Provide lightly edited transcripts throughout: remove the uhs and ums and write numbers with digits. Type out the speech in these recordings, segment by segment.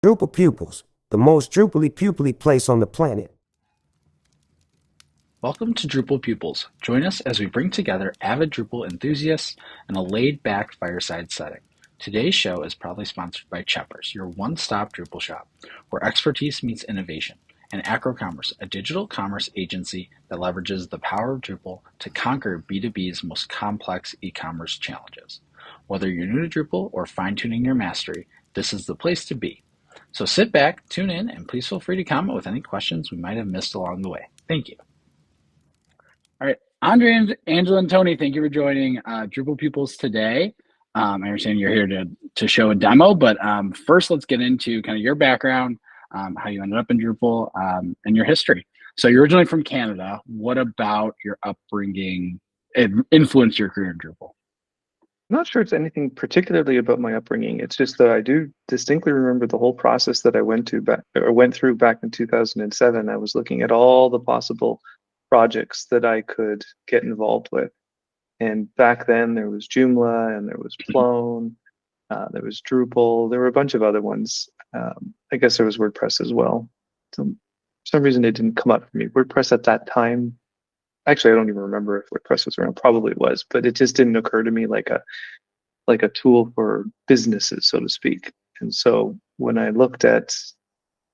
Drupal Pupils, the most Drupally Pupilly place on the planet. Welcome to Drupal Pupils. Join us as we bring together avid Drupal enthusiasts in a laid-back fireside setting. Today's show is proudly sponsored by Cypress, your one-stop Drupal shop, where expertise meets innovation, and AcroCommerce, a digital commerce agency that leverages the power of Drupal to conquer B2B's most complex e-commerce challenges. Whether you're new to Drupal or fine-tuning your mastery, this is the place to be. So sit back, tune in, and please feel free to comment with any questions we might have missed along the way. Thank you. All right, André Angelantoni, thank you for joining Drupal Pupils today. I understand you're here to show a demo, but first let's get into kind of your background, how you ended up in Drupal, and your history. So you're originally from Canada. What about your upbringing influenced your career in Drupal? I'm not sure it's anything particularly about my upbringing. It's just that I do distinctly remember the whole process that I went through back in 2007. I was looking at all the possible projects that I could get involved with. And back then there was Joomla and there was Plone, there was Drupal, there were a bunch of other ones. I guess there was WordPress as well. So for some reason it didn't come up for me. WordPress at that time, actually I don't even remember if WordPress was around, probably was, but it just didn't occur to me like a tool for businesses, so to speak. And so when I looked at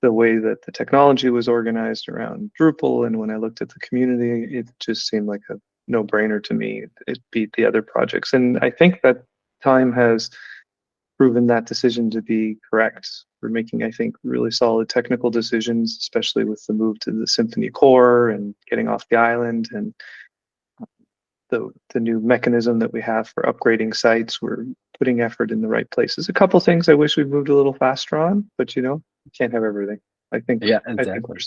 the way that the technology was organized around Drupal, and when I looked at the community, it just seemed like a no-brainer to me. It beat the other projects. And I think that time has proven that decision to be correct. We're making, I think, really solid technical decisions, especially with the move to the Symfony core and getting off the island, and the new mechanism that we have for upgrading sites. We're putting effort in the right places. A couple things I wish we moved a little faster on, but you can't have everything. I think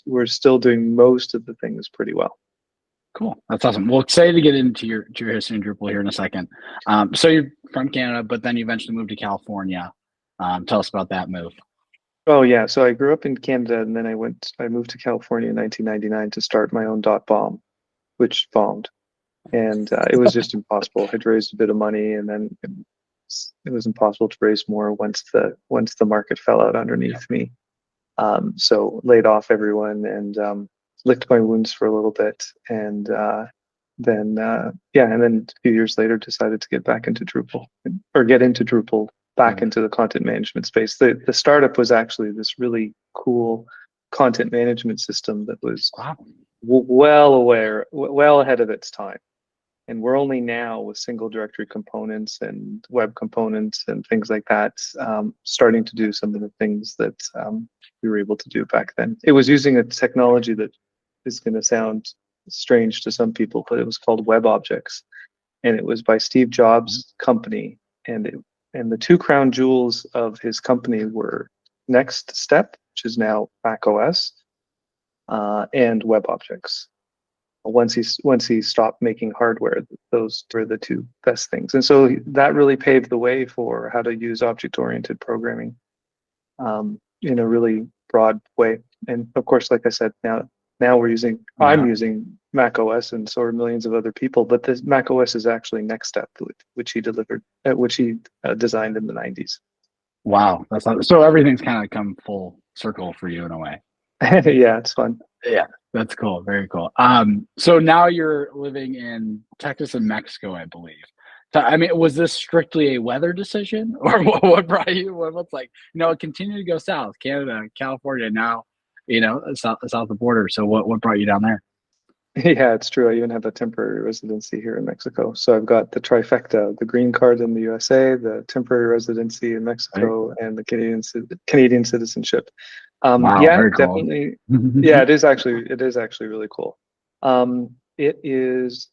we're still doing most of the things pretty well. Cool, that's awesome. Well, excited to get into your history in Drupal here in a second. So you're from Canada, but then you eventually moved to California. Tell us about that move. Oh yeah, so I grew up in Canada, and then I moved to California in 1999 to start my own .bomb, which bombed. And it was just impossible. I'd raised a bit of money, and then it was impossible to raise more once the market fell out underneath me. So laid off everyone and licked my wounds for a little bit, and then a few years later decided to get back into Drupal, or get into Drupal back into the content management space. The startup was actually this really cool content management system that was well ahead of its time. And we're only now with single directory components and web components and things like that, starting to do some of the things that we were able to do back then. It was using a technology that is going to sound strange to some people, but it was called web objects. And it was by Steve Jobs' company. And the two crown jewels of his company were Next Step, which is now Mac OS, and web objects. Once he stopped making hardware, those were the two best things. And so that really paved the way for how to use object-oriented programming in a really broad way. And of course, like I said, now I'm using Mac OS, and so are millions of other people. But this Mac OS is actually Next Step, which he designed in the 90s. Wow, so everything's kind of come full circle for you in a way. Yeah, it's fun. Yeah, that's cool. Very cool. So now you're living in Texas and Mexico, I believe. I mean, was this strictly a weather decision, or what brought you? What's like, continue to go south, Canada, California, now, south of the border. So what brought you down there? Yeah, it's true. I even have a temporary residency here in Mexico. So I've got the trifecta: the green card in the USA, the temporary residency in Mexico, and the Canadian citizenship. Wow, yeah, very cool. definitely. Yeah, it is actually really cool. It is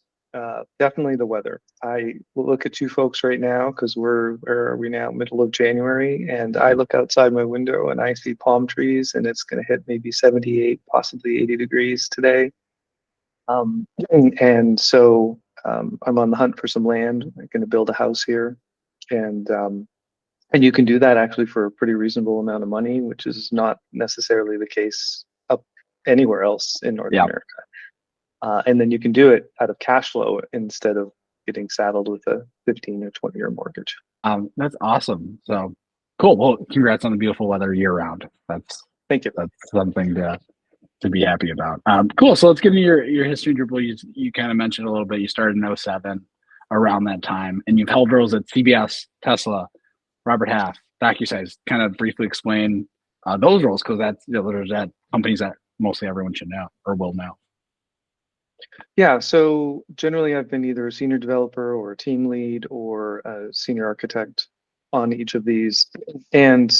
definitely the weather. I look at you folks right now, because where are we now? Middle of January, and I look outside my window and I see palm trees, and it's going to hit maybe 78, possibly 80 degrees today. And so I'm on the hunt for some land. I'm going to build a house here, and you can do that actually for a pretty reasonable amount of money, which is not necessarily the case up anywhere else in North America. And then you can do it out of cash flow instead of getting saddled with a 15 or 20-year mortgage. That's awesome. So Cool. Well, congrats on the beautiful weather year round. Thank you. That's something to be happy about. Cool. So let's get into your history in Drupal. You kind of mentioned a little bit. You started in '07, around that time, and you've held roles at CBS, Tesla, Robert Half, DocuSign. Kind of briefly explain those roles, because that's there's that companies that mostly everyone should know or will know. Yeah, so generally I've been either a senior developer or a team lead or a senior architect on each of these. And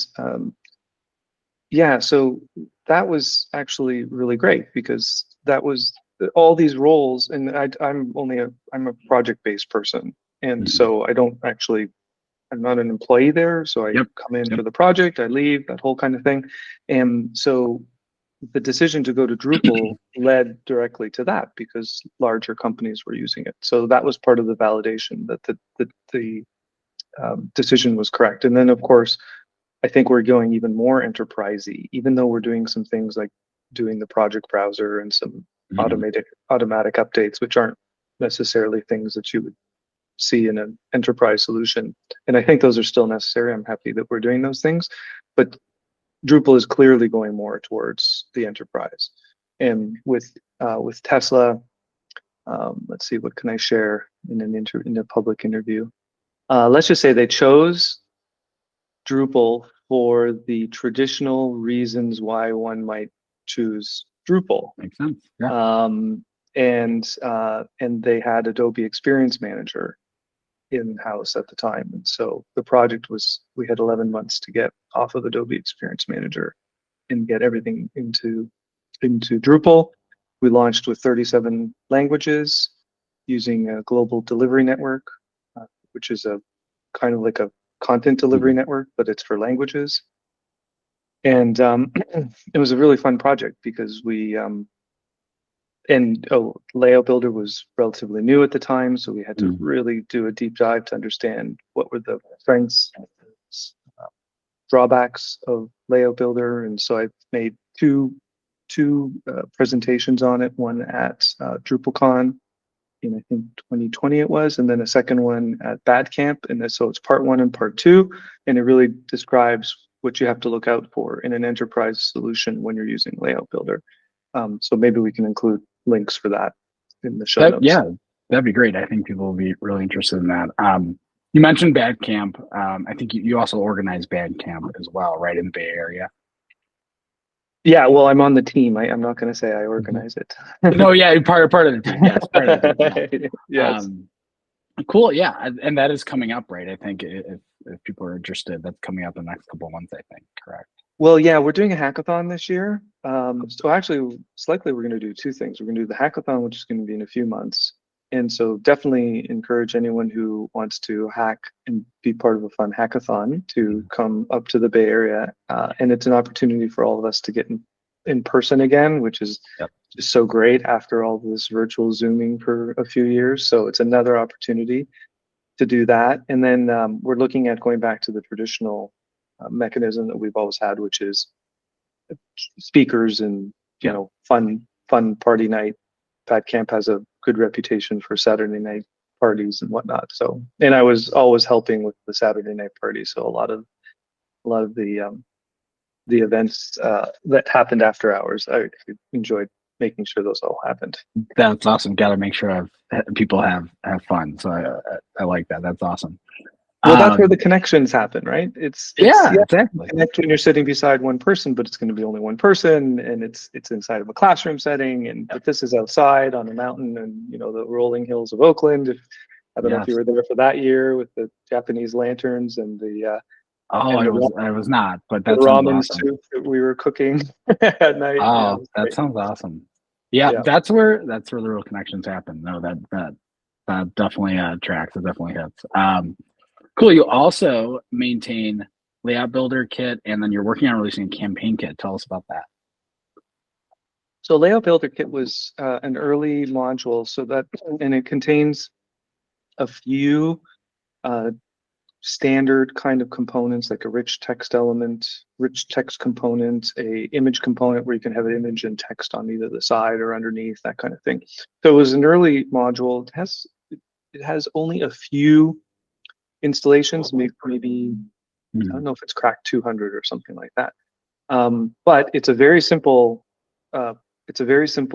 yeah, so that was actually really great because that was all these roles, and I'm a project-based person, and so I'm not an employee there, so I come in for the project, I leave, that whole kind of thing. And so the decision to go to Drupal led directly to that because larger companies were using it. So that was part of the validation that the decision was correct. And then, of course, I think we're going even more enterprisey, even though we're doing some things like doing the project browser and some automatic updates, which aren't necessarily things that you would see in an enterprise solution. And I think those are still necessary. I'm happy that we're doing those things, but Drupal is clearly going more towards the enterprise. And with Tesla, let's see, what can I share in a public interview? Let's just say they chose Drupal for the traditional reasons why one might choose Drupal. Makes sense. Yeah. And they had Adobe Experience Manager in-house at the time. And so the project we had 11 months to get off of Adobe Experience Manager and get everything into Drupal. We launched with 37 languages using a global delivery network, which is a kind of like a content delivery network, but it's for languages. And it was a really fun project because Layout Builder was relatively new at the time, so we had to really do a deep dive to understand what were the strengths, drawbacks of Layout Builder. And so I made two presentations on it, one at DrupalCon in I think 2020 it was, and then a second one at BadCamp. And so it's part 1 and part 2, and it really describes what you have to look out for in an enterprise solution when you're using Layout Builder. So maybe we can include links for that in the show notes. Yeah, that'd be great. I think people will be really interested in that. You mentioned BadCamp. I think you also organize BadCamp as well, right, in the Bay Area. Yeah, well, I'm on the team. I'm not going to say I organize it. No, yeah, part of the team. Yes, part of the team. Yes. Cool. Yeah, and that is coming up, right? I think if people are interested, that's coming up in the next couple of months. I think, correct? Well, yeah, we're doing a hackathon this year. So actually, likely we're going to do 2 things. We're going to do the hackathon, which is going to be in a few months. And so definitely encourage anyone who wants to hack and be part of a fun hackathon to come up to the Bay Area. And it's an opportunity for all of us to get in person again, which is just so great after all this virtual Zooming for a few years. So it's another opportunity to do that. And then we're looking at going back to the traditional mechanism that we've always had, which is speakers and fun party night. BadCamp has a good reputation for Saturday night parties and whatnot. So, and I was always helping with the Saturday night party. So a lot of the events that happened after hours, I enjoyed making sure those all happened. That's awesome. Got to make sure people have fun. So I like that. That's awesome. Well, that's where the connections happen, right? It's exactly. Connect when you're sitting beside one person, but it's going to be only one person, and it's inside of a classroom setting, but this is outside on a mountain, and the rolling hills of Oakland. I don't know if you were there for that year with the Japanese lanterns and the I was not, but that ramen sounds awesome. soup that we were cooking at night. Oh, that sounds awesome. Yeah, that's where the real connections happen. No, that definitely tracks. It definitely hits. Cool. You also maintain Layout Builder Kit, and then you're working on releasing a campaign kit. Tell us about that. So Layout Builder Kit was an early module, and it contains a few standard kind of components, like a rich text element, rich text component, a image component where you can have an image and text on either the side or underneath, that kind of thing. So it was an early module. It has only a few installations, maybe I don't know if it's cracked 200 or something like that. But it's a very simple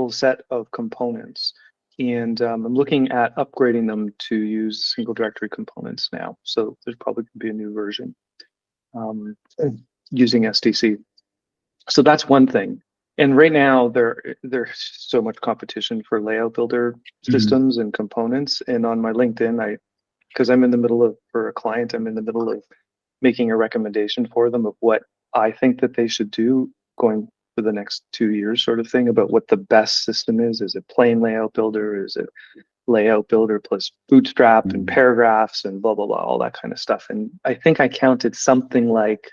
set of components, and I'm looking at upgrading them to use single directory components now. So there's probably going to be a new version using SDC. So that's one thing. And right now there's so much competition for layout builder systems and components. And on my LinkedIn, because I'm in the middle of, for a client, I'm in the middle of making a recommendation for them of what I think that they should do going for the next 2 years, sort of thing, about what the best system is. Is it plain layout builder? Is it layout builder plus bootstrap and paragraphs and blah, blah, blah, all that kind of stuff. And I think I counted something like,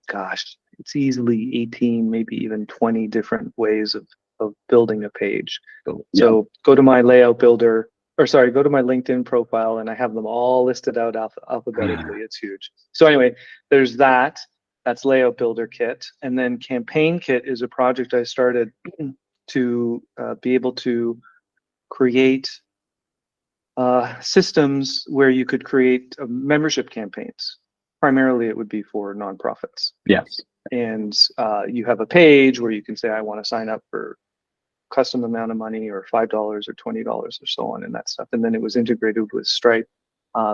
gosh, it's easily 18, maybe even 20 different ways of building a page. So go to my layout builder, or sorry, go to my LinkedIn profile, and I have them all listed out alphabetically. It's huge. So anyway, there's that. That's layout builder kit. And then campaign kit is a project I started to be able to create systems where you could create membership campaigns. Primarily, it would be for nonprofits. Yes. And you have a page where you can say, I want to sign up for custom amount of money, or $5 or $20 or so on, and that stuff. And then it was integrated with Stripe.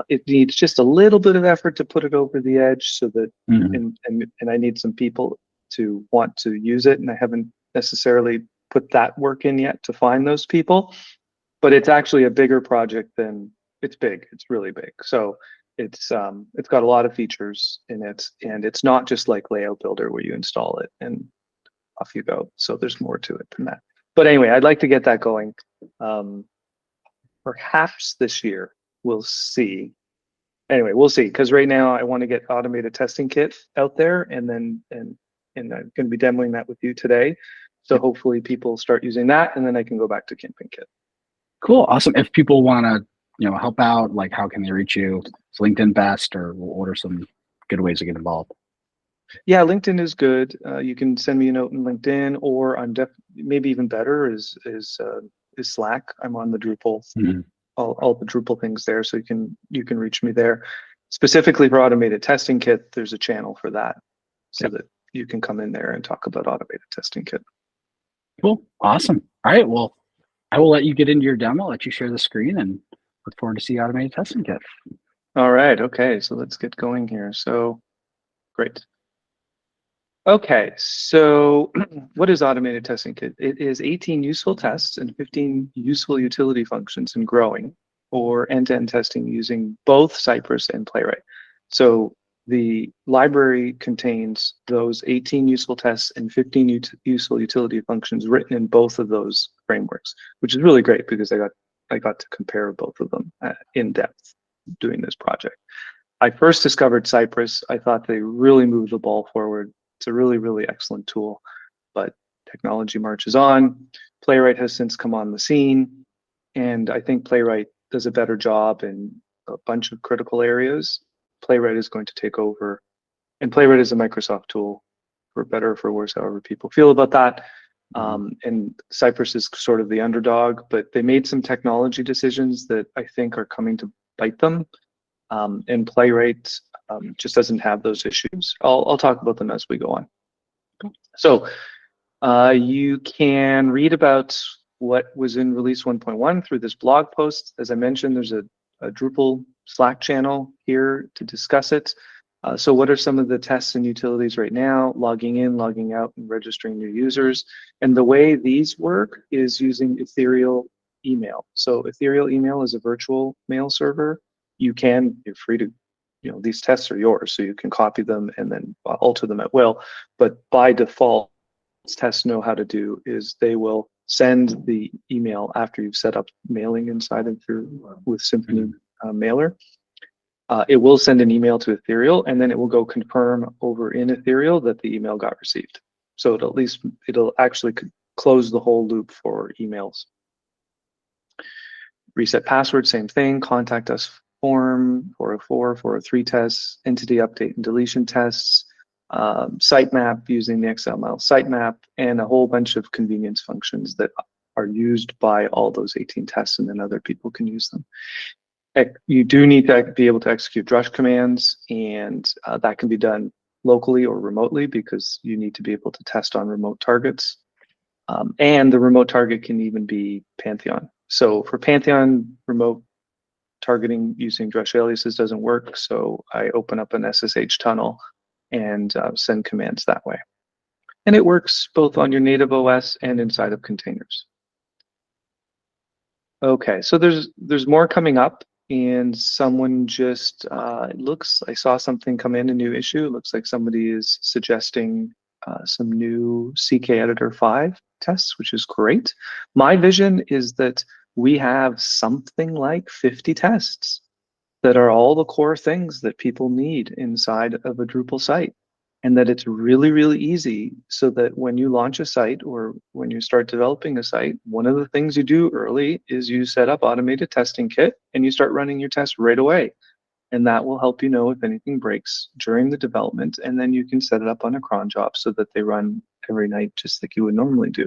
It needs just a little bit of effort to put it over the edge, so that and I need some people to want to use it, and I haven't necessarily put that work in yet to find those people. But it's actually a bigger project than it's big. It's really big. So it's got a lot of features in it, and it's not just like Layout Builder where you install it and off you go. So there's more to it than that. But anyway, I'd like to get that going. Perhaps this year, we'll see. Anyway, we'll see, because right now I want to get automated testing kit out there, and then and I'm going to be demoing that with you today. So hopefully people start using that, and then I can go back to campaign kit. Cool, awesome. If people want to, help out, like, how can they reach you? Is LinkedIn best, or what are some good ways to get involved? Yeah, LinkedIn is good. You can send me a note in LinkedIn, or maybe even better is Slack. I'm on the Drupal, all the Drupal things there, so you can reach me there. Specifically for automated testing kit, there's a channel for that, so that you can come in there and talk about automated testing kit. Cool, awesome. All right, well, I will let you get into your demo, let you share the screen, and look forward to see automated testing kit. All right, okay, so let's get going here. So, great. Okay, so what is automated testing kit? It is 18 useful tests and 15 useful utility functions and growing, or end-to-end testing using both Cypress and Playwright. So the library contains those 18 useful tests and 15 useful utility functions written in both of those frameworks, which is really great because I got to compare both of them in depth doing this project. I first discovered Cypress. I thought they really moved the ball forward. It's a really, really excellent tool, but technology marches on. Playwright has since come on the scene, and I think Playwright does a better job in a bunch of critical areas. Playwright is going to take over, and Playwright is a Microsoft tool, for better or for worse, however people feel about that. And Cypress is sort of the underdog, but they made some technology decisions that I think are coming to bite them. And Playwright just doesn't have those issues. I'll talk about them as we go on. So you can read about what was in release 1.1 through this blog post. As I mentioned, there's a Drupal Slack channel here to discuss it. So what are some of the tests and utilities right now? Logging in, logging out, and registering new users. And the way these work is using ethereal email. So ethereal email is a virtual mail server. You're free to, these tests are yours, so you can copy them and then alter them at will. But by default, tests know how to do is they will send the email after you've set up mailing inside and through with Symfony Mailer. It will send an email to Ethereal, and then it will go confirm over in Ethereal that the email got received. So it'll actually close the whole loop for emails. Reset password, same thing. Contact us form, 404, 403 tests, entity update and deletion tests, sitemap using the XML sitemap, and a whole bunch of convenience functions that are used by all those 18 tests, and then other people can use them. You do need to be able to execute drush commands, and that can be done locally or remotely because you need to be able to test on remote targets. And the remote target can even be Pantheon. So for Pantheon, remote targeting using drush aliases doesn't work. So I open up an SSH tunnel and send commands that way. And it works both on your native OS and inside of containers. Okay, so there's more coming up, and someone just I saw something come in, a new issue. It looks like somebody is suggesting some new CK Editor 5 tests, which is great. My vision is that we have something like 50 tests that are all the core things that people need inside of a Drupal site. And that it's really, really easy so that when you launch a site or when you start developing a site, one of the things you do early is you set up automated testing kit and you start running your tests right away. And that will help you know if anything breaks during the development. And then you can set it up on a cron job so that they run every night just like you would normally do.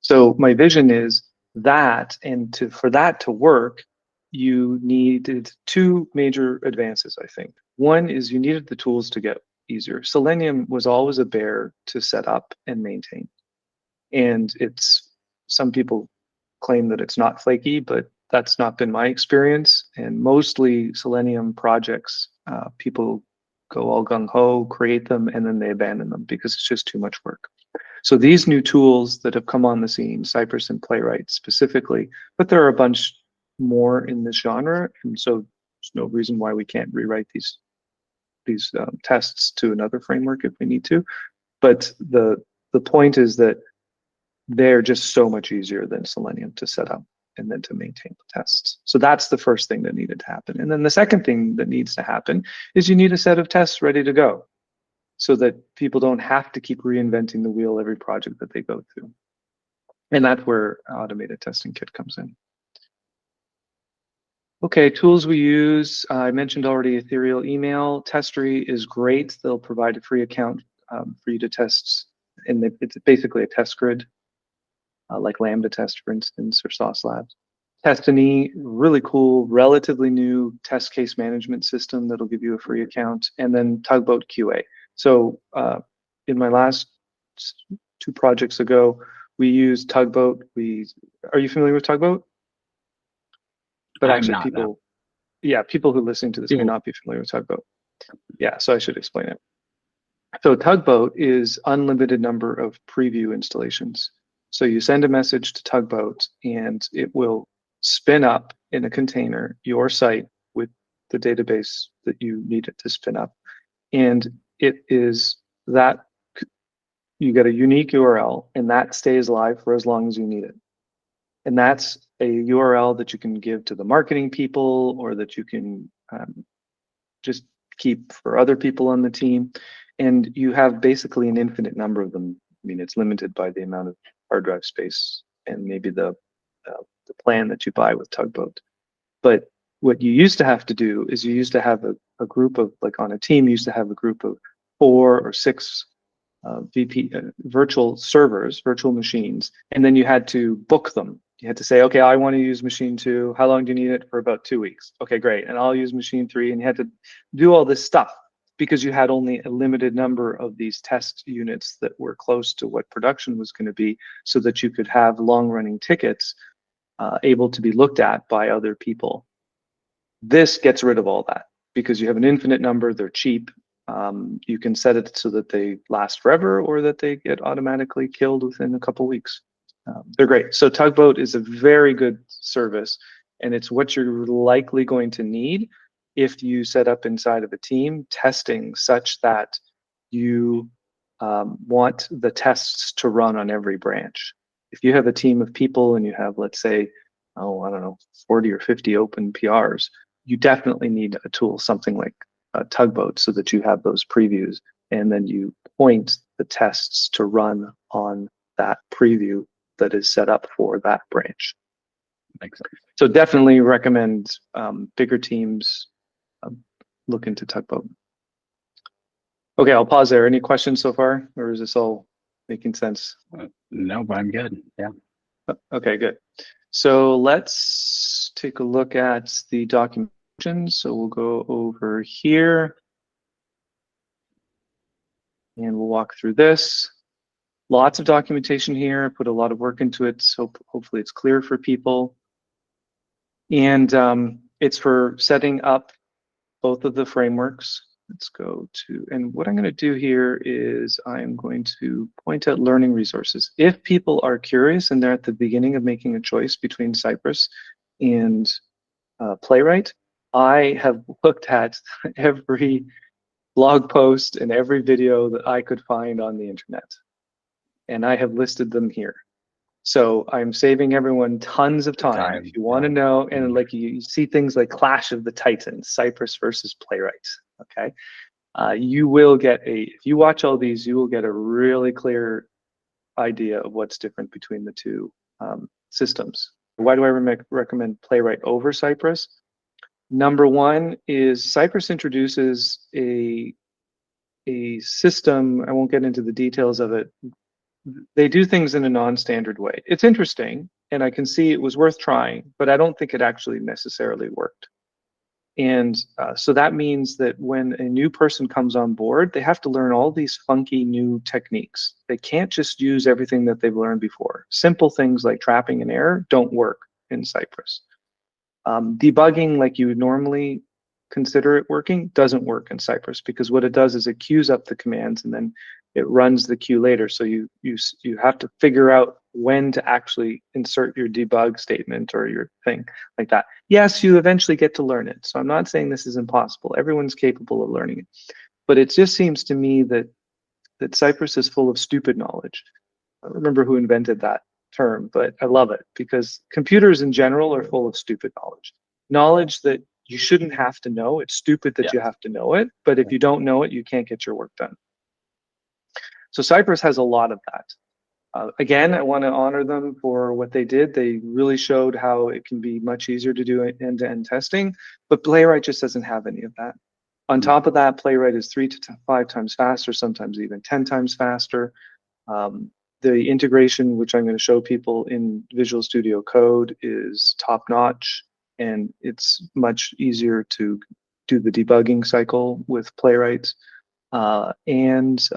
So my vision is that, and for that to work, you needed two major advances, I think. One is you needed the tools to get easier. Selenium was always a bear to set up and maintain. And some people claim that it's not flaky, but that's not been my experience. And mostly Selenium projects, people go all gung-ho, create them, and then they abandon them because it's just too much work. So these new tools that have come on the scene, Cypress and Playwright specifically, but there are a bunch more in this genre, and so there's no reason why we can't rewrite these tests to another framework if we need to. But the point is that they're just so much easier than Selenium to set up and then to maintain the tests. So that's the first thing that needed to happen. And then the second thing that needs to happen is you need a set of tests ready to go so that people don't have to keep reinventing the wheel every project that they go through. And that's where automated testing kit comes in. Okay, tools we use. I mentioned already Ethereal Email. Testery is great. They'll provide a free account for you to test. And it's basically a test grid, like Lambda Test, for instance, or Sauce Labs. Testany, really cool, relatively new test case management system that'll give you a free account. And then Tugboat QA. So in my last 2 projects ago, we used Tugboat. Are you familiar with Tugboat? But actually, people who listen to this may not be familiar with Tugboat. Yeah, so I should explain it. So Tugboat is unlimited number of preview installations. So you send a message to Tugboat, and it will spin up in a container your site with the database that you need it to spin up. And it is that you get a unique URL, and that stays live for as long as you need it. And that's a URL that you can give to the marketing people, or that you can just keep for other people on the team. And you have basically an infinite number of them. I mean, it's limited by the amount of hard drive space and maybe the plan that you buy with Tugboat. But what you used to have to do is you used to have a group of, like on a team, you used to have a group of 4 or 6 virtual servers, virtual machines, and then you had to book them. You had to say, okay, I want to use machine 2. How long do you need it? For about 2 weeks. Okay, great. And I'll use machine 3. And you had to do all this stuff because you had only a limited number of these test units that were close to what production was going to be, so that you could have long-running tickets able to be looked at by other people. This gets rid of all that because you have an infinite number. They're cheap. You can set it so that they last forever, or that they get automatically killed within a couple weeks. They're great. So Tugboat is a very good service, and it's what you're likely going to need if you set up inside of a team testing such that you want the tests to run on every branch. If you have a team of people and you have, let's say, I don't know, 40 or 50 open PRs, you definitely need a tool, something like Tugboat, so that you have those previews, and then you point the tests to run on that preview that is set up for that branch. Makes sense. So definitely recommend bigger teams look into Tugboat. Okay, I'll pause there. Any questions so far, or is this all making sense? No, but I'm good. Yeah. Okay, good. So let's take a look at the documentation. So we'll go over here and we'll walk through this. Lots of documentation here. I put a lot of work into it, so hopefully it's clear for people. And it's for setting up both of the frameworks. Let's go to, and what I'm going to do here is I'm going to point out learning resources. If people are curious and they're at the beginning of making a choice between Cypress and Playwright, I have looked at every blog post and every video that I could find on the internet, and I have listed them here. So I'm saving everyone tons of time. If you want to know, and like you see things like Clash of the Titans, Cypress versus Playwright, okay? You will get if you watch all these, you will get a really clear idea of what's different between the two systems. Why do I recommend Playwright over Cypress? Number one is Cypress introduces a system. I won't get into the details of it. They do things in a non-standard way. It's interesting, and I can see it was worth trying, but I don't think it actually necessarily worked. And so that means that when a new person comes on board, they have to learn all these funky new techniques. They can't just use everything that they've learned before. Simple things like trapping an error don't work in Cypress. Debugging like you would normally consider it working doesn't work in Cypress, because what it does is it queues up the commands and then it runs the queue later. So you have to figure out when to actually insert your debug statement or your thing like that. Yes, you eventually get to learn it. So I'm not saying this is impossible. Everyone's capable of learning it. But it just seems to me that Cypress is full of stupid knowledge. I don't remember who invented that term, but I love it because computers in general are full of stupid knowledge. Knowledge that you shouldn't have to know. It's stupid that you have to know it, but if you don't know it, you can't get your work done. So Cypress has a lot of that. Again, I want to honor them for what they did. They really showed how it can be much easier to do end-to-end testing, but Playwright just doesn't have any of that. On top of that, Playwright is 3 to 5 times faster, sometimes even 10 times faster. The integration, which I'm going to show people in Visual Studio Code, is top-notch, and it's much easier to do the debugging cycle with Playwright. And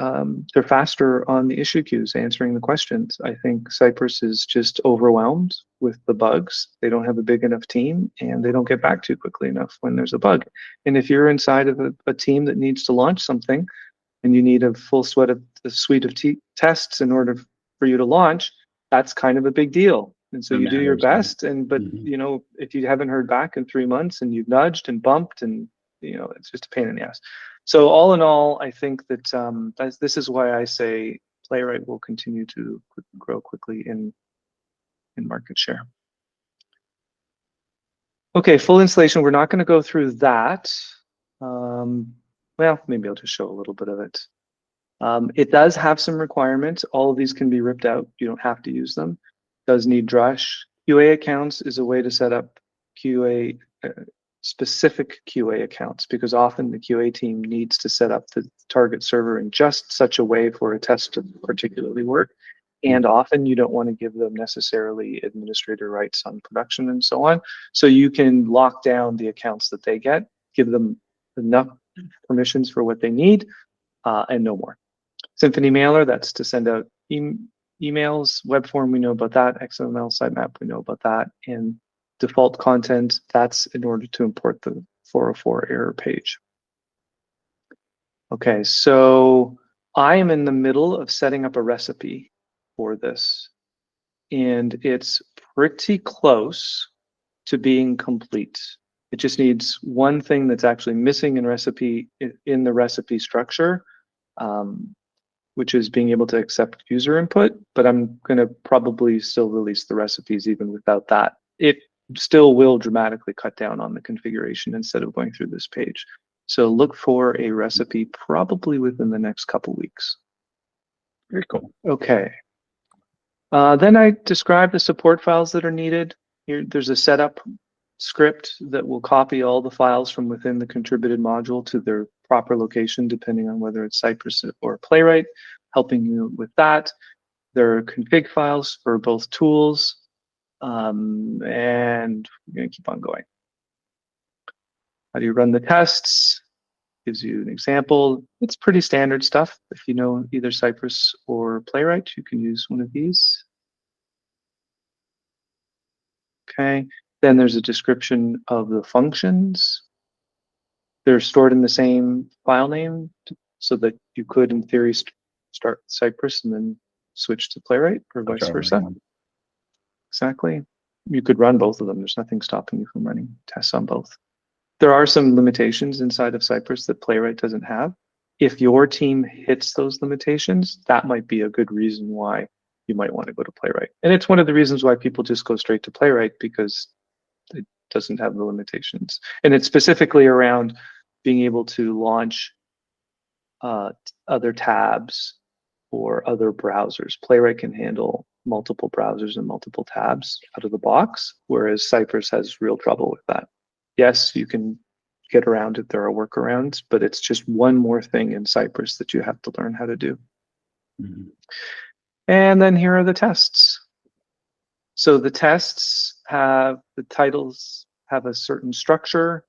they're faster on the issue queues, answering the questions. I think Cypress is just overwhelmed with the bugs. They don't have a big enough team, and they don't get back to you quickly enough when there's a bug. And if you're inside of a team that needs to launch something, and you need a full suite of tests in order for you to launch, that's kind of a big deal. And so you do your best, but you know, if you haven't heard back in 3 months and you've nudged and bumped, and you know, it's just a pain in the ass. So all in all, I think that this is why I say Playwright will continue to grow quickly in market share. Okay, full installation. We're not going to go through that. Well, maybe I'll just show a little bit of it. It does have some requirements. All of these can be ripped out. You don't have to use them. It does need Drush. QA accounts is a way to set up QA specific QA accounts, because often the QA team needs to set up the target server in just such a way for a test to particularly work. And often you don't want to give them necessarily administrator rights on production and so on. So you can lock down the accounts that they get, give them enough permissions for what they need, and no more. Symphony Mailer, that's to send out emails. Web form, we know about that. XML sitemap, we know about that. And default content, that's in order to import the 404 error page. Okay, so I am in the middle of setting up a recipe for this, and it's pretty close to being complete. It just needs one thing that's actually missing in the recipe structure, which is being able to accept user input, but I'm going to probably still release the recipes even without that. It still will dramatically cut down on the configuration instead of going through this page. So look for a recipe probably within the next couple weeks. Very cool. Okay. Then I describe the support files that are needed. Here, there's a setup script that will copy all the files from within the contributed module to their proper location, depending on whether it's Cypress or Playwright, helping you with that. There are config files for both tools. And we're going to keep on going. How do you run the tests? Gives you an example. It's pretty standard stuff. If you know either Cypress or Playwright, you can use one of these. Okay. Then there's a description of the functions. They're stored in the same file name so that you could, in theory, start Cypress and then switch to Playwright or vice versa. Exactly. You could run both of them. There's nothing stopping you from running tests on both. There are some limitations inside of Cypress that Playwright doesn't have. If your team hits those limitations, that might be a good reason why you might want to go to Playwright. And it's one of the reasons why people just go straight to Playwright, because it doesn't have the limitations. And it's specifically around being able to launch other tabs or other browsers. Playwright can handle multiple browsers and multiple tabs out of the box, whereas Cypress has real trouble with that. Yes, you can get around it. There are workarounds, but it's just one more thing in Cypress that you have to learn how to do. Mm-hmm. And then here are the tests. So the tests have, the titles have a certain structure,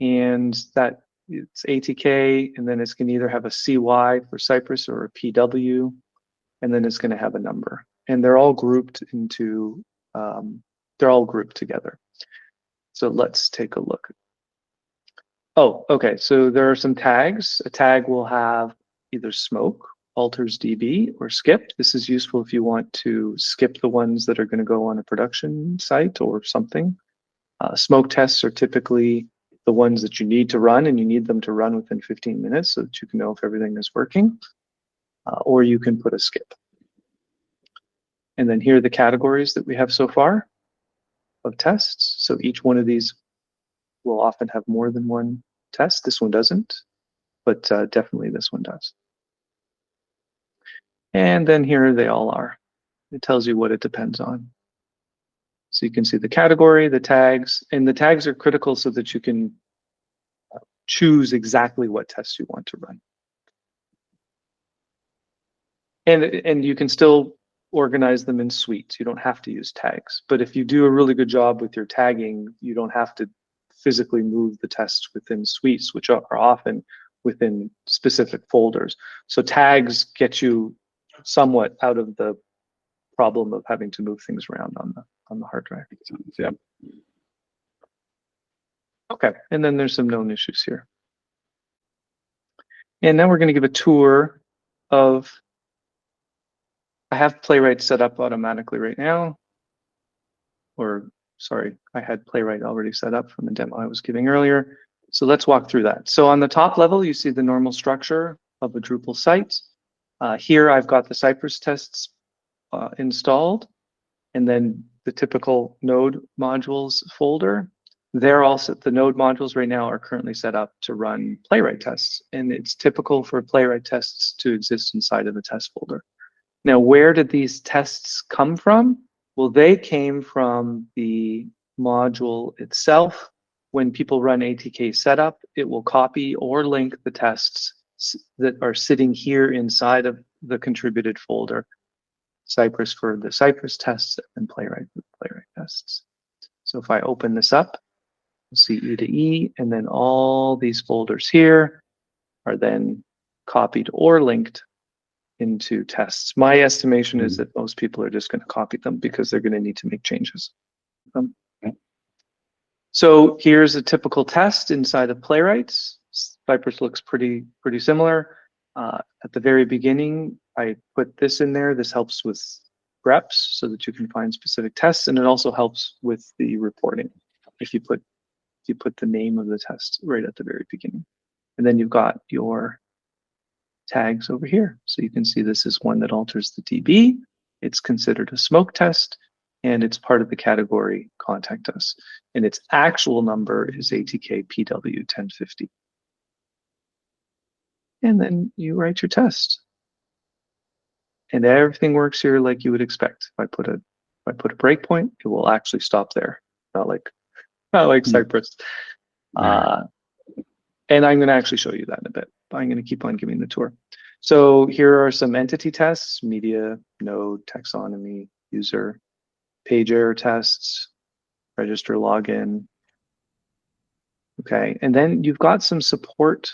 and that it's ATK, and then it's going to either have a CY for Cypress or a PW, and then it's going to have a number. And they're all grouped into, they're all grouped together. So let's take a look. Oh, okay. So there are some tags. A tag will have either smoke, alters DB, or skip. This is useful if you want to skip the ones that are going to go on a production site or something. Smoke tests are typically the ones that you need to run, and you need them to run within 15 minutes so that you can know if everything is working. Or you can put a skip. And then here are the categories that we have so far of tests. So each one of these will often have more than one test. This one doesn't, but definitely this one does. And then here they all are. It tells you what it depends on. So you can see the category, the tags, and the tags are critical so that you can choose exactly what tests you want to run. And you can still organize them in suites. You don't have to use tags. But if you do a really good job with your tagging, you don't have to physically move the tests within suites, which are often within specific folders. So tags get you somewhat out of the problem of having to move things around on the hard drive. Yeah. Okay, and then there's some known issues here. And now we're going to give a tour of, I have Playwright set up automatically right now. Or sorry, I had Playwright already set up from the demo I was giving earlier. So let's walk through that. So on the top level, you see the normal structure of a Drupal site. Here I've got the Cypress tests installed, and then the typical node modules folder. They're also, the node modules right now are currently set up to run Playwright tests, and it's typical for Playwright tests to exist inside of the test folder. Now, where did these tests come from? Well, they came from the module itself. When people run ATK setup, it will copy or link the tests that are sitting here inside of the contributed folder. Cypress for the Cypress tests and Playwright for the Playwright tests. So if I open this up, you'll see E to E, and then all these folders here are then copied or linked into tests. My estimation is that most people are just going to copy them because they're going to need to make changes. So here's a typical test inside of Playwright. Cypress looks pretty similar. At the very beginning, I put this in there. This helps with greps so that you can find specific tests, and it also helps with the reporting if you put the name of the test right at the very beginning. And then you've got your tags over here. So you can see this is one that alters the DB. It's considered a smoke test, and it's part of the category contact us. And its actual number is ATK PW 1050. And then you write your test. And everything works here like you would expect. If I put a breakpoint, it will actually stop there. Not like Cypress. And I'm going to actually show you that in a bit. I'm going to keep on giving the tour. So here are some entity tests: media, node, taxonomy, user, page error tests, register login. Okay, and then you've got some support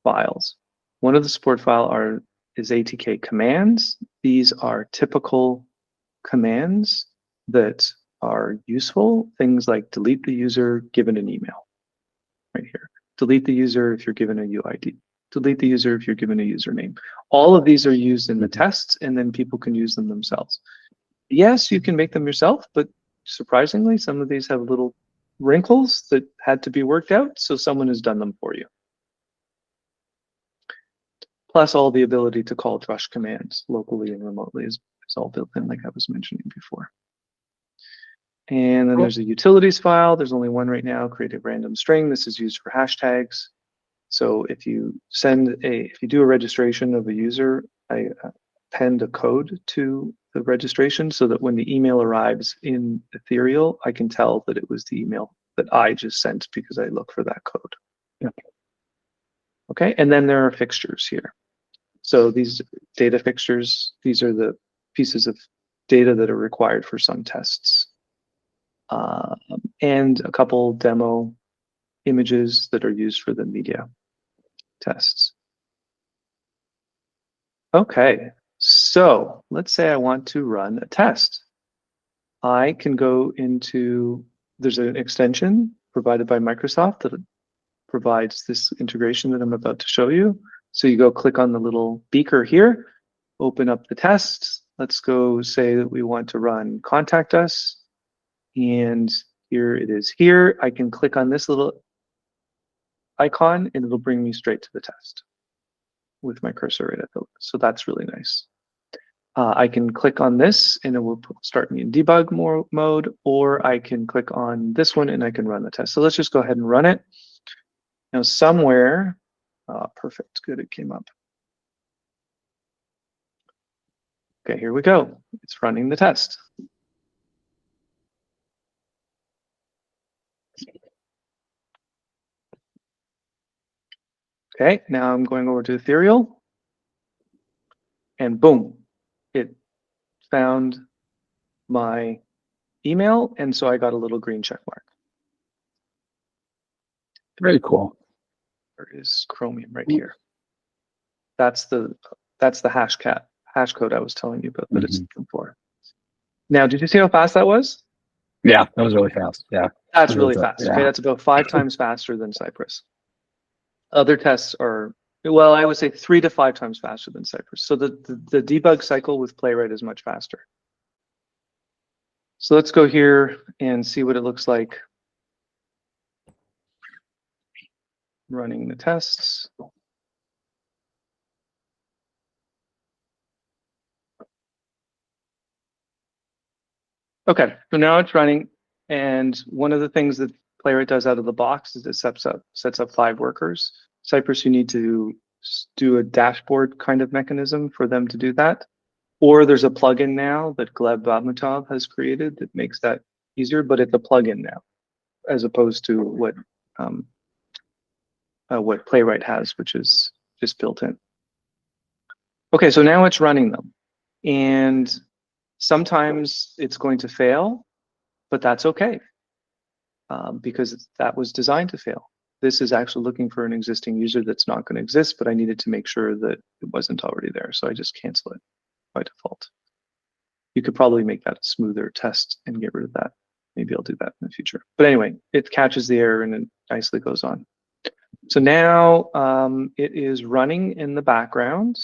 files. One of the support file is ATK commands. These are typical commands that are useful. Things like delete the user given an email, right here. Delete the user if you're given a UID. Delete the user if you're given a username. All of these are used in the tests, and then people can use them themselves. Yes, you can make them yourself, but surprisingly, some of these have little wrinkles that had to be worked out, so someone has done them for you. Plus all the ability to call Drush commands locally and remotely is all built in, like I was mentioning before. And then there's a utilities file. There's only one right now, create a random string. This is used for hashtags. So if you do a registration of a user, I append a code to the registration so that when the email arrives in Ethereal, I can tell that it was the email that I just sent because I look for that code. Yeah. Okay, and then there are fixtures here. So these data fixtures, these are the pieces of data that are required for some tests. And a couple demo images that are used for the media tests. Okay, so let's say I want to run a test. I can go into, there's an extension provided by Microsoft that provides this integration that I'm about to show you. So you go click on the little beaker here, open up the tests. Let's go say that we want to run contact us. And here it is here. I can click on this little icon and it'll bring me straight to the test with my cursor right at the, so that's really nice. I can click on this and it will start me in debug mode, or I can click on this one and I can run the test. So let's just go ahead and run it. Now somewhere, perfect, good, it came up. Okay, here we go. It's running the test. Okay, now I'm going over to Ethereal and boom, it found my email, and so I got a little green check mark. Very cool. There is Chromium right here. That's the hash code I was telling you about that it's looking for. Now, did you see how fast that was? Yeah, that was really fast. Yeah. That's really fast. Yeah. Okay, that's about 5 times faster than Cypress. Other tests are, well, I would say 3 to 5 times faster than Cypress. So the debug cycle with Playwright is much faster. So let's go here and see what it looks like running the tests. Okay, so now it's running, and one of the things that Playwright does out of the box is it sets up 5 workers. Cypress, you need to do a dashboard kind of mechanism for them to do that. Or there's a plugin now that Gleb Babmutov has created that makes that easier, but it's a plugin now, as opposed to what Playwright has, which is just built in. Okay, so now it's running them. And sometimes it's going to fail, but that's okay, because that was designed to fail. This is actually looking for an existing user that's not going to exist, but I needed to make sure that it wasn't already there, so I just cancel it by default. You could probably make that a smoother test and get rid of that. Maybe I'll do that in the future. But anyway, it catches the error and it nicely goes on. So now it is running in the background,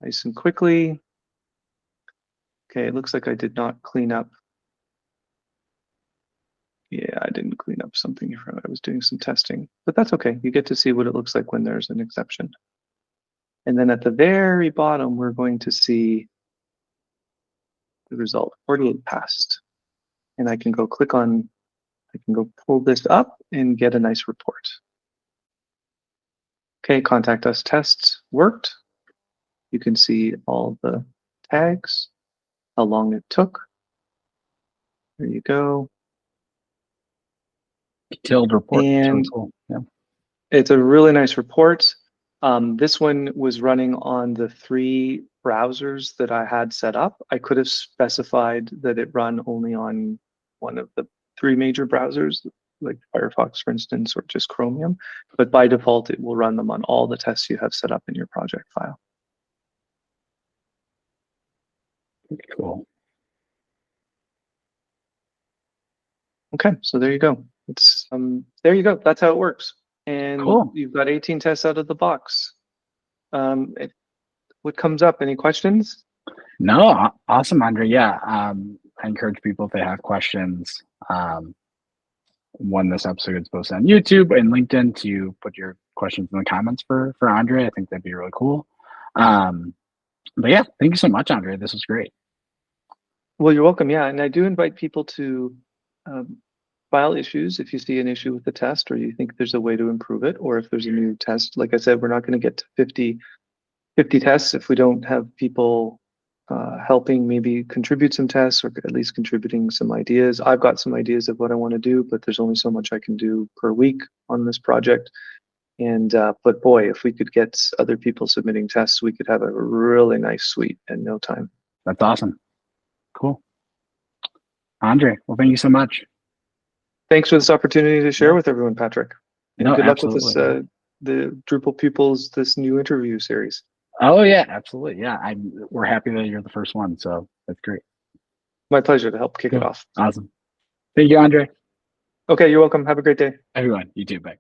nice and quickly. Okay, it looks like I did not clean up. Yeah, I didn't clean up something here. I was doing some testing, but that's okay. You get to see what it looks like when there's an exception. And then at the very bottom, we're going to see the result, 48 passed. And I can go click on, I can go pull this up and get a nice report. Okay, contact us tests worked. You can see all the tags, how long it took. There you go. Detailed report. And so cool. Yeah. It's a really nice report. This one was running on the 3 browsers that I had set up. I could have specified that it run only on one of the 3 major browsers, like Firefox, for instance, or just Chromium. But by default, it will run them on all the tests you have set up in your project file. Cool. Okay, so there you go. It's there you go. That's how it works. And Cool. you've got 18 tests out of the box. What comes up? Any questions? No, awesome, Andre. Yeah, I encourage people if they have questions when this episode gets posted on YouTube and LinkedIn to put your questions in the comments for Andre. I think that'd be really cool. But yeah, thank you so much, Andre. This was great. Well, you're welcome. Yeah, and I do invite people to file issues if you see an issue with the test or you think there's a way to improve it, or if there's a new test. Like I said, we're not going to get to 50 tests if we don't have people helping maybe contribute some tests or at least contributing some ideas. I've got some ideas of what I want to do, but there's only so much I can do per week on this project. And but boy, if we could get other people submitting tests, we could have a really nice suite in no time. That's awesome. Cool. Andre, well, thank you so much. Thanks for this opportunity to share with everyone, Patrick. And No, good absolutely. luck with this, the Drupal Pupils, this new interview series. Oh yeah, absolutely. Yeah, we're happy that you're the first one, so that's great. My pleasure to help kick it off. Awesome. Thank you, Andre. Okay, you're welcome. Have a great day. Everyone, you too. Bye.